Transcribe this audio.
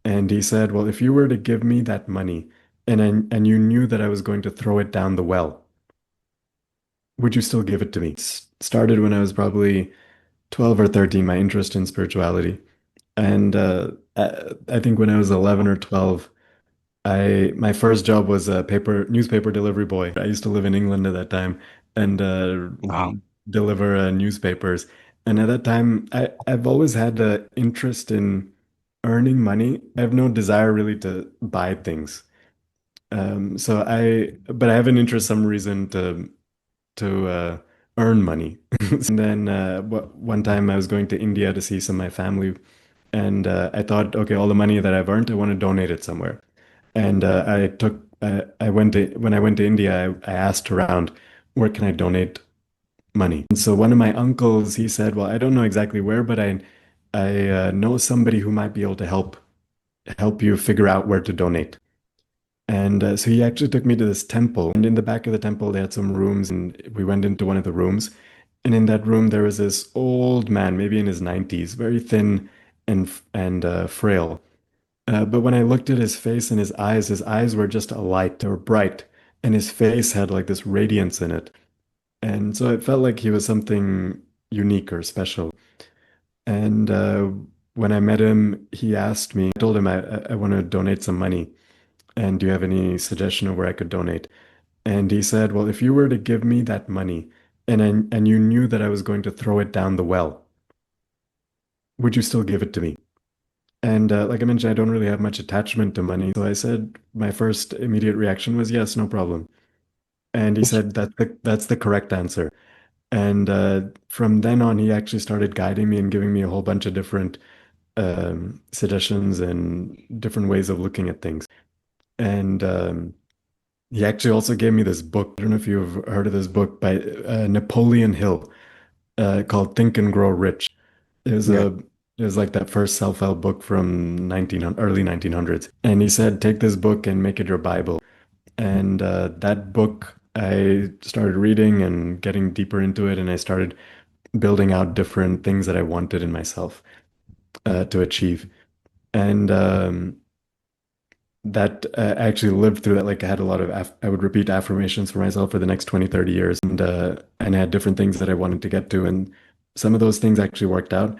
And he said, well, if you were to give me that money and you knew that I was going to throw it down the well, would you still give it to me? Started when I was probably 12 or 13, my interest in spirituality. And I think when I was 11 or 12, I my first job was a newspaper delivery boy. I used to live in England at that time and Wow. deliver newspapers. And at that time, I've always had an interest in earning money. I have no desire really to buy things. But I have an interest, some reason to earn money. And then one time I was going to India to see some of my family, and I thought, okay, all the money that I've earned, I want to donate it somewhere. And I went to when I went to India, I asked around, where can I donate money? And so one of my uncles, he said, well, I don't know exactly where, but I know somebody who might be able to help you figure out where to donate. And so he actually took me to this temple. And in the back of the temple, they had some rooms, and we went into one of the rooms. And in that room, there was this old man, maybe in his 90s, very thin and frail. But when I looked at his eyes were just alight. They were bright, and his face had like this radiance in it. And so it felt like he was something unique or special. And when I met him, he asked me, I told him I want to donate some money. And do you have any suggestion of where I could donate? And he said, well, if you were to give me that money and you knew that I was going to throw it down the well, would you still give it to me? And like I mentioned, I don't really have much attachment to money. So I said my first immediate reaction was yes, no problem. And he said that's the correct answer. And from then on, he actually started guiding me and giving me a whole bunch of different suggestions and different ways of looking at things. And he actually also gave me this book. I don't know if you've heard of this book by Napoleon Hill called Think and Grow Rich. It was Yeah. a it was like that first self-help book from 1900, early 1900s. And he said, take this book and make it your Bible. And that book, I started reading and getting deeper into it, and I started building out different things that I wanted in myself to achieve. And that I actually lived through that. Like I had a lot of, I would repeat affirmations for myself for the next 20, 30 years. And I had different things that I wanted to get to. And some of those things actually worked out.